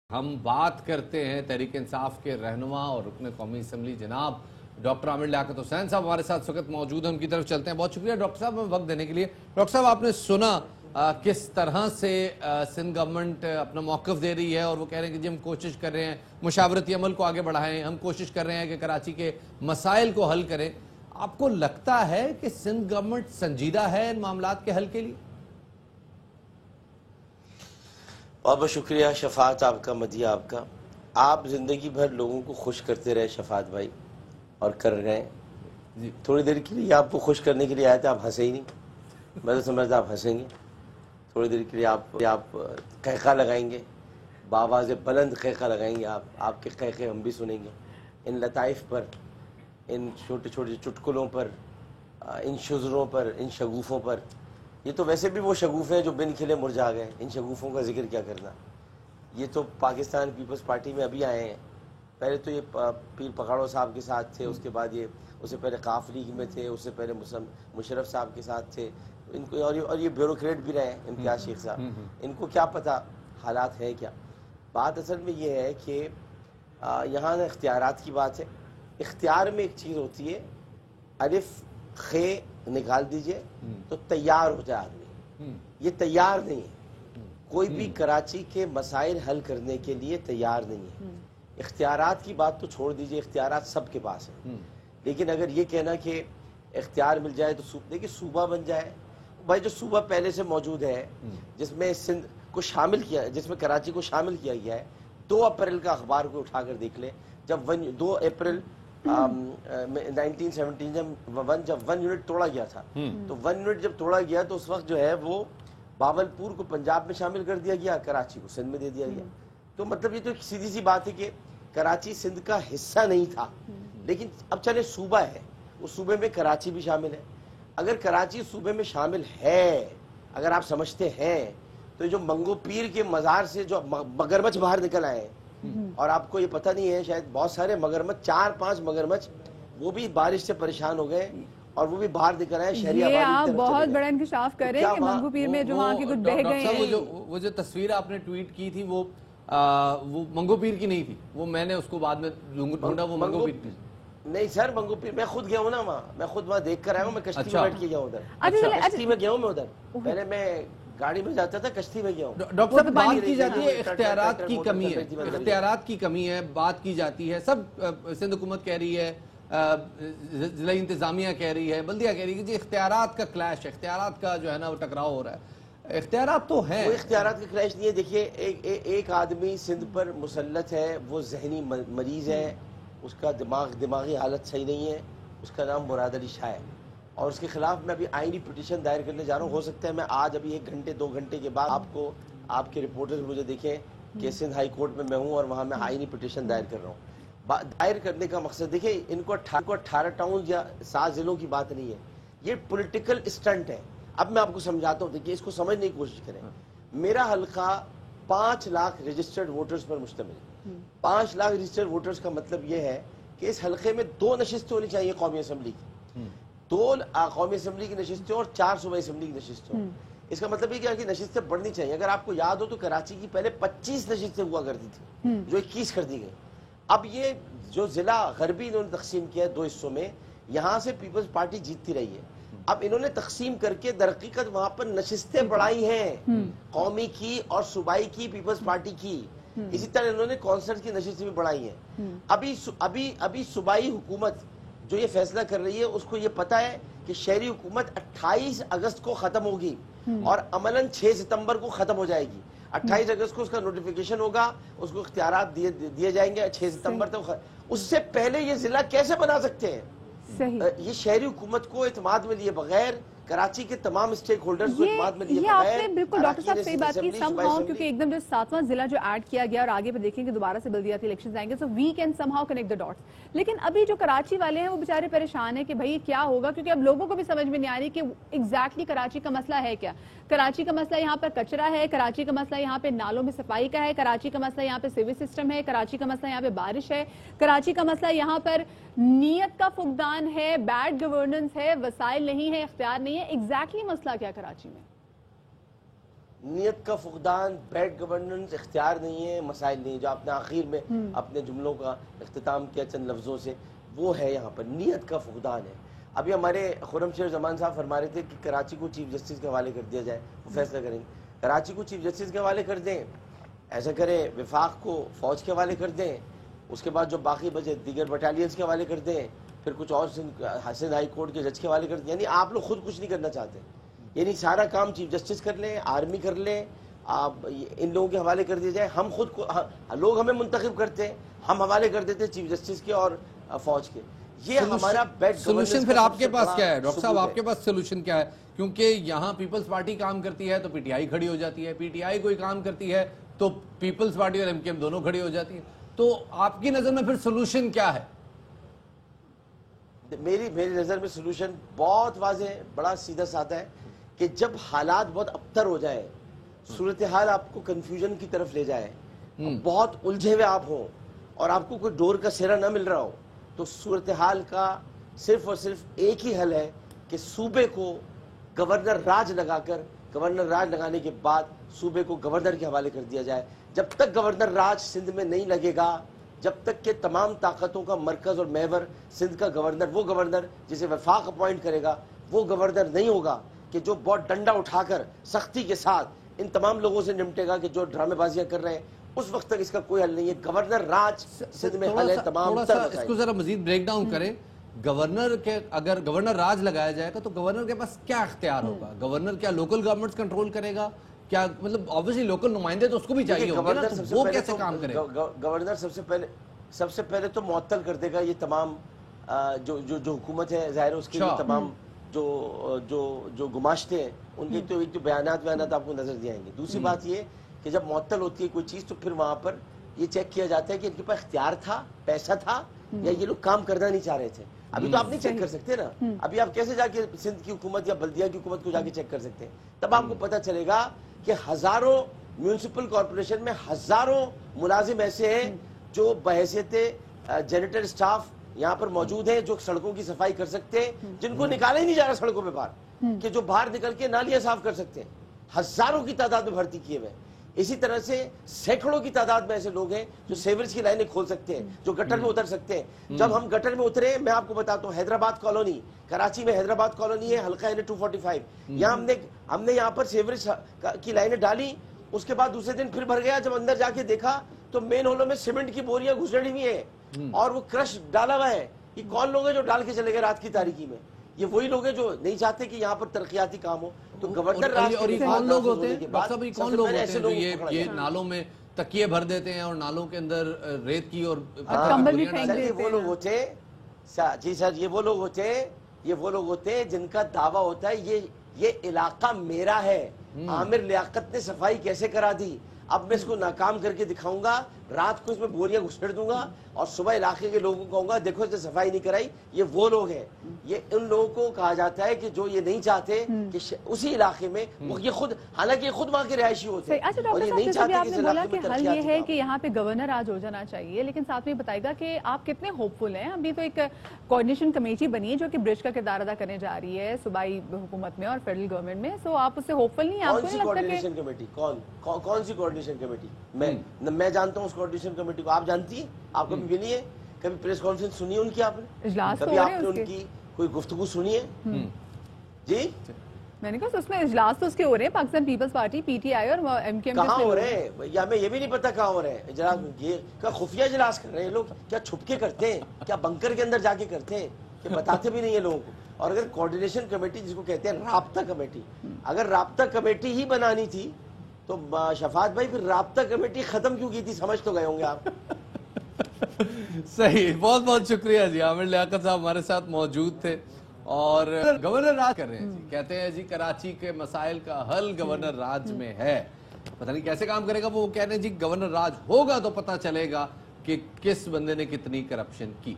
ہم بات کرتے ہیں تحریک انصاف کے رہنما اور رکن قومی اسمبلی جناب ڈاکٹر عامر لیاقت حسین صاحب ہمارے ساتھ اس وقت موجود ہیں. ان کی طرف چلتے ہیں. بہت شکریہ ڈاکٹر صاحب ہمیں وقت دینے کے لیے. ڈاکٹر صاحب آپ نے سنا کس طرح سے سندھ گورنمنٹ اپنا موقف دے رہی ہے اور وہ کہہ رہے ہیں کہ جی ہم کوشش کر رہے ہیں مشاورتی عمل کو آگے بڑھائیں, ہم کوشش کر رہے ہیں کہ کراچی کے مسائل کو حل کریں. آپ کو لگتا ہے کہ سندھ گورنمنٹ سنجیدہ ہے ان معاملات کے حل کے لیے؟ بہت بہت شکریہ شفاعت آپ کا, مدیہ آپ کا. آپ زندگی بھر لوگوں کو خوش کرتے رہے شفاعت بھائی, اور کر رہے ہیں. تھوڑی دیر کے لیے آپ کو خوش کرنے کے لیے آئے تھے, آپ ہنسے ہی نہیں. میں تو سمجھتا آپ ہنسیں گے. تھوڑی دیر کے لیے آپ قہقہ لگائیں گے, بآواز بلند قہقہ لگائیں گے. آپ کے قہقے ہم بھی سنیں گے. ان لطائف پر, ان چھوٹے چھوٹے چٹکلوں پر, ان شزروں پر, ان شگوفوں پر. یہ تو ویسے بھی وہ شگوفے ہیں جو بن کھلے مرجھا گئے. ان شگوفوں کا ذکر کیا کرنا. یہ تو پاکستان پیپلز پارٹی میں ابھی آئے ہیں. پہلے تو یہ پیر پکاڑو صاحب کے ساتھ تھے, اس کے بعد یہ اس سے پہلے قاف لیگ میں تھے, اس سے پہلے مشرف صاحب کے ساتھ تھے. ان کو اور یہ بیوروکریٹ بھی رہے ہیں امتیاز شیخ صاحب. ان کو کیا پتہ حالات ہیں کیا. بات اصل میں یہ ہے کہ یہاں اختیارات کی بات ہے. اختیار میں ایک چیز ہوتی ہے, الف خ نکال دیجئے تو تیار ہو جائے آدمی. یہ تیار نہیں ہے. کوئی بھی کراچی کے مسائل حل کرنے کے لیے تیار نہیں ہے. اختیارات کی بات تو چھوڑ دیجئے, اختیارات سب کے پاس ہیں. لیکن اگر یہ کہنا کہ اختیار مل جائے تو دیکھیے صوبہ بن جائے. بھائی جو صوبہ پہلے سے موجود ہے, جس میں سندھ کو شامل کیا, جس میں کراچی کو شامل کیا گیا ہے, 2 اپریل کا اخبار کو اٹھا کر دیکھ لیں. جب 2 اپریل 1917 جب 1 یونٹ توڑا گیا تھا, تو 1 یونٹ جب توڑا گیا تو اس وقت جو ہے وہ باولپور کو پنجاب میں شامل کر دیا گیا, کراچی کو سندھ میں دے دیا گیا. تو مطلب یہ تو ایک سیدھی سی بات ہے کہ کراچی سندھ کا حصہ نہیں تھا. لیکن اب چلے صوبہ ہے, اس صوبے میں کراچی بھی شامل ہے. اگر کراچی صوبے میں شامل ہے, اگر آپ سمجھتے ہیں, تو جو منگو پیر کے مزار سے جو مگرمچھ باہر نکل آئے ہیں, اور آپ کو یہ پتہ نہیں ہے شاید, بہت سارے مگرمچھ, 4-5 مگرمچھ وہ بھی بارش سے پریشان ہو گئے اور وہ بھی باہر نکل آئے شہری آبادی کی طرف. یہ آپ بہت بڑا انکشاف کر رہے ہیں کہ منگو پیر میں جو وہاں کے کچھ بہ گئے ہیں. وہ جو تصویر آپ نے ٹویٹ کی تھی وہ منگو پیر کی نہیں تھی, وہ میں نے اس کو بعد میں ڈھونڈا, وہ منگو پیر کی نہیں سر. منگو پیر میں خود گیا ہوں نا وہاں, میں خود وہاں دیکھ کر آیا ہوں. میں کشتی میں بیٹھ کے گیا ہوں ادھر, کشتی میں گیا ہوں میں ادھر. پہلے میں گاڑی میں جاتا تھا, کشتی میں گیا ہوں. ڈاکٹر صاحب بات کی جاتی ہے اختیارات کی کمی ہے, اختیارات کی کمی ہے, بات کی جاتی ہے. سب سندھ حکومت کہہ رہی ہے, ضلع انتظامیہ کہہ رہی ہے, بلدیہ کہہ رہی ہے کہ جی اختیارات کا کلیش, اختیارات کا جو ہے نا وہ ٹکراؤ ہو رہا ہے. اختیارات تو ہیں, وہ اختیارات کا کلیش نہیں ہے. دیکھیے ایک آدمی سندھ پر مسلط ہے, وہ ذہنی مریض ہے, اس کا دماغی حالت صحیح نہیں ہے. اس کا نام مراد علی شاہ ہے, اور اس کے خلاف میں ابھی آئینی پٹیشن دائر کرنے جا رہا ہوں. ہو سکتا ہے میں آج ابھی 1 گھنٹے 2 گھنٹے کے بعد آپ کے رپورٹرز مجھے دیکھیں کہ سندھ ہائی کورٹ میں ہوں اور وہاں میں آئینی پٹیشن دائر کر رہا ہوں. دائر کرنے کا مقصد دیکھیں, ان کو 18 ٹاؤن یا 7 ضلعوں کی بات نہیں ہے, یہ پولیٹیکل اسٹنٹ ہے. اب میں آپ کو سمجھاتا ہوں, دیکھیے اس کو سمجھنے کی کوشش کریں. میرا حلقہ 5 لاکھ رجسٹرڈ ووٹرز پر مشتمل ہے. 5 لاکھ رجسٹرڈ ووٹرز کا مطلب یہ ہے کہ اس حلقے میں 2 نشستیں ہونی چاہیے قومی اسمبلی کی, 2 قومی اسمبلی کی نشستیں اور 4 صوبائی اسمبلی کی نشستیں ہوں. اس کا مطلب یہ کہ نشستیں بڑھنی چاہیے. اگر آپ کو یاد ہو تو کراچی کی پہلے 25 نشستیں ہوا کرتی تھی, جو 21 کر دی گئی. اب یہ جو ضلع غربی انہوں نے تقسیم کیا ہے 2 حصوں میں, یہاں سے پیپلز پارٹی جیتتی رہی ہے. اب انہوں نے تقسیم کر کے درحقیقت وہاں پر نشستیں بڑھائی ہیں, قومی کی اور صوبائی کی, پیپلز پارٹی کی. اسی طرح انہوں نے کونسلز کی نشستیں بھی بڑھائی ہیں. ابھی صوبائی حکومت جو یہ فیصلہ کر رہی ہے, اس کو یہ پتا ہے کہ شہری حکومت 28 اگست کو ختم ہوگی اور عملاً 6 ستمبر کو ختم ہو جائے گی. 28 اگست کو اس کا نوٹیفیکیشن ہوگا, اس کو اختیارات دیے جائیں گے 6 ستمبر تک. اس سے پہلے یہ ضلع کیسے بنا سکتے ہیں؟ یہ شہری حکومت کو اعتماد میں لیے بغیر, کراچی کے تمام اسٹیک ہولڈرز کو اعتماد میں لیے بغیر, یہ آپ نے بالکل ڈاکٹر صاحب صحیح بات کی سم ہاؤ, کیونکہ ایک دم جو 7واں ضلع جو ایڈ کیا گیا اور آگے پہ دیکھیں کہ دوبارہ سے بلدیاتی الیکشنز آئیں گے, so we can somehow connect the dots. لیکن ابھی جو کراچی والے ہیں وہ بیچارے پریشان ہیں کہ بھائی کیا ہوگا, کیونکہ اب لوگوں کو بھی سمجھ میں نہیں آ رہی کہ ایگزیکٹلی کراچی کا مسئلہ ہے کیا. کراچی کا مسئلہ یہاں پر کچرا ہے, کراچی کا مسئلہ یہاں پہ نالوں میں صفائی کا ہے, کراچی کا مسئلہ یہاں پہ سیویج سسٹم ہے, کراچی کا مسئلہ یہاں پہ بارش ہے, کراچی کا مسئلہ یہاں پر نیت کا فقدان ہے, بیڈ گورننس ہے, وسائل نہیں ہے, اختیار نہیں ہے. ایگزیکٹلی مسئلہ کیا کراچی میں؟ نیت کا فقدان، بیڈ گورننس اختیار نہیں ہے، مسائل نہیں، جو آپ نے آخر میں اپنے جملوں کا اختتام کیا چند لفظوں سے، وہ ہے یہاں پر نیت کا فقدان ہے۔ ابھی ہمارے خرم شیر زمان صاحب فرما رہے تھے کہ کراچی کو چیف جسٹس کے حوالے کر دیا جائے، وہ فیصلہ کریں گے۔ کراچی کو چیف جسٹس کے حوالے کر دیں، ایسا کریں وفاق کو فوج کے حوالے کر دیں، اس کے بعد جو باقی بچے دیگر بٹالینز کے حوالے کر دیں، پھر کچھ اور سندھ ہائی کورٹ کے جج کے حوالے کر دیں۔ یعنی آپ لوگ خود کچھ نہیں کرنا چاہتے، یعنی سارا کام چیف جسٹس کر لیں، آرمی کر لیں، آپ ان لوگوں کے حوالے کر دیا جائے۔ ہم خود کو، لوگ ہمیں منتخب کرتے ہیں، ہم حوالے کر دیتے ہیں چیف جسٹس کے اور فوج کے۔ یہ ہمارا بیڈ سولوشن پھر آپ کے پاس کیا ہے ڈاکٹر صاحب؟ آپ کے پاس سولوشن کیا ہے؟ کیونکہ یہاں پیپلز پارٹی کام کرتی ہے تو پی ٹی آئی کھڑی ہو جاتی ہے، پی ٹی آئی کوئی کام کرتی ہے تو پیپلز پارٹی اور ایم کیو ایم دونوں کھڑی ہو جاتی ہیں، تو آپ کی نظر میں پھر سولوشن کیا ہے؟ میری نظر میں سولوشن بہت واضح ہے، بڑا سیدھا سادہ ہے کہ جب حالات بہت ابتر ہو جائے، صورتحال آپ کو کنفیوژن کی طرف لے جائے، بہت الجھے ہوئے آپ ہوں اور آپ کو کوئی ڈور کا سہرا نہ مل رہا ہو، تو صورتحال کا صرف اور صرف ایک ہی حل ہے کہ صوبے کو گورنر راج لگا کر، گورنر راج لگانے کے بعد صوبے کو گورنر کے حوالے کر دیا جائے۔ جب تک گورنر راج سندھ میں نہیں لگے گا، جب تک کہ تمام طاقتوں کا مرکز اور محور سندھ کا گورنر، وہ گورنر جسے وفاق اپوائنٹ کرے گا، وہ گورنر نہیں ہوگا کہ جو بہت ڈنڈا اٹھا کر سختی کے ساتھ ان تمام لوگوں سے نمٹے گا کہ جو ڈرامے بازیاں کر رہے ہیں، اس وقت تک اس کا کوئی حل نہیں ہے۔ گورنر راج سندھ میں حل ہے تمام تھوڑا سا اس کو ذرا مزید بریک ڈاؤن کریں۔ گورنر کے اگر گورنر راج لگایا جائے گا تو گورنر کے پاس کیا اختیار ہوگا؟ گورنر کیا لوکل گورنمنٹس کنٹرول کرے گا؟ کیا مطلب آبویسلی لوکل نمائندے تو اس کو بھی چاہیے ہوں گے نا، تو وہ کیسے کام کرے گا؟ گورنر سب سے پہلے تو معطل کر دے گا یہ تمام جو حکومت ہے، ظاہر ہے اس کے تمام جو گماشتے ہیں ان کے تو بیانات آپ کو نظر دے آئیں گے۔ دوسری بات یہ کہ جب معطل ہوتی ہے کوئی چیز تو پھر وہاں پر یہ چیک کیا جاتا ہے کہ ان کے پاس اختیار تھا، پیسہ تھا، یا یہ لوگ کام کرنا نہیں چاہ رہے تھے۔ ابھی تو آپ نہیں چیک کر سکتے نا، ابھی آپ کیسے جا کے سندھ کی حکومت یا بلدیہ کی حکومت کو جا کے چیک کر سکتے ہیں؟ تب آپ کو پتہ چلے گا کہ ہزاروں میونسپل کارپوریشن میں ہزاروں ملازم ایسے ہیں جو بحیثیت جینیٹر سٹاف یہاں پر موجود ہیں، جو سڑکوں کی صفائی کر سکتے ہیں، جن کو نکالا ہی نہیں جا رہا سڑکوں پہ باہر، کہ جو باہر نکل کے نالیاں صاف کر سکتے ہیں۔ ہزاروں کی تعداد میں بھرتی کیے ہوئے۔ اسی طرح سے سینکڑوں کی تعداد میں ایسے لوگ ہیں جو سیوریج کی لائنیں کھول سکتے ہیں، جو گٹر میں اتر سکتے ہیں۔ جب ہم گٹر میں اترے، میں آپ کو بتاتا ہوں، حیدرآباد کالونی، کراچی میں حیدرآباد کالونی ہے، حلقہ N 245، یہاں ہم نے یہاں پر سیوریج کی لائنیں ڈالی، اس کے بعد دوسرے دن پھر بھر گیا۔ جب اندر جا کے دیکھا تو مین ہولوں میں سیمنٹ کی بوریاں گھسڑی ہوئی ہیں اور وہ کرش ڈالا ہوا ہے۔ یہ کون لوگ ہیں جو ڈال کے چلے گئے رات کی تاریکی میں؟ یہ وہی لوگ ہیں جو نہیں چاہتے کہ یہاں پر ترقیاتی کام ہو۔ تو گورنر راج اور یہ کون لوگ ہوتے ہیں ڈاکٹر صاحب؟ یہ کون لوگ ہوتے ہیں جو یہ نالوں میں تکیے بھر دیتے ہیں اور نالوں کے اندر ریت کی اور کمبل بھی پھینک دیتے ہیں؟ وہ لوگ ہوتے ہیں جی سر، یہ وہ لوگ ہوتے ہیں جن کا دعویٰ ہوتا ہے یہ علاقہ میرا ہے، عامر لیاقت نے صفائی کیسے کرا دی، اب میں اس کو ناکام کر کے دکھاؤں گا، رات کو اس میں بوریاں گھسڑ دوں گا اور صبح علاقے کے لوگوں کو کہوں گا دیکھو اس نے صفائی نہیں کرائی۔ یہ وہ لوگ ہیں، یہ ان لوگوں کو کہا جاتا ہے کہ جو یہ نہیں چاہتے کہ اسی علاقے میں یہ خود، حالانکہ یہ خود وہاں کے رہائشی ہوتے ہیں اور یہ نہیں چاہتے کہ اس علاقے میں حل یہ ہے کہ یہاں پہ گورنر راج ہو جانا چاہیے، لیکن ساتھ میں بتائے گا کہ آپ کتنے ہوپ فل ہیں؟ ابھی تو ایک کوآرڈینیشن کمیٹی بنی ہے جو کہ برج کا کردار ادا کرنے جا رہی ہے صوبائی حکومت میں اور فیڈرل گورنمنٹ میں، سو آپ اس سے ہوپ فل نہیں ہیں؟ آپ کو نہیں لگتا کہ کون سی کوآرڈینیشن کمیٹی؟ میں جانتا ہوں اس کوآرڈینیشن کمیٹی کو، آپ جانتی ہیں؟ آپ کبھی ملی ہے؟ کبھی پریس کانفرنس سنی ہے ان کی؟ آپ نے کبھی آپ نے ان کی کوئی گفتگو سنی ہے؟ جی میں نے کہا اس میں اجلاس تو اس کے ہو رہے ہیں، Pakistan Peoples Party, P T I اور ایم کیو ایم کہاں ہو رہے ہیں؟ یا ہمیں یہ بھی نہیں پتا کہاں ہو رہے ہیں اجلاس۔ یہ کیا خفیہ اجلاس کر رہے ہیں لوگ؟ کیا چھپ کے کرتے ہیں؟ کیا بنکر کے اندر جا کے کرتے ہیں کہ بتاتے بھی نہیں ہیں لوگوں کو؟ اور اگر کوآرڈینیشن کمیٹی جس کو کہتے ہیں رابطہ کمیٹی، اگر رابطہ کمیٹی ہی بنانی تھی تو شفاعت بھائی پھر رابطہ کمیٹی ختم کیوں کی تھی؟ سمجھ تو گئے ہوں گے آپ۔ صحیح، بہت بہت شکریہ جی۔ عامر لیاقت صاحب ہمارے ساتھ موجود تھے اور گورنر راج کر رہے ہیں جی، کہتے ہیں جی کراچی کے مسائل کا حل گورنر راج میں ہے۔ پتہ نہیں کیسے کام کرے گا وہ، کہہ رہے ہیں جی گورنر راج ہوگا تو پتہ چلے گا کہ کس بندے نے کتنی کرپشن کی۔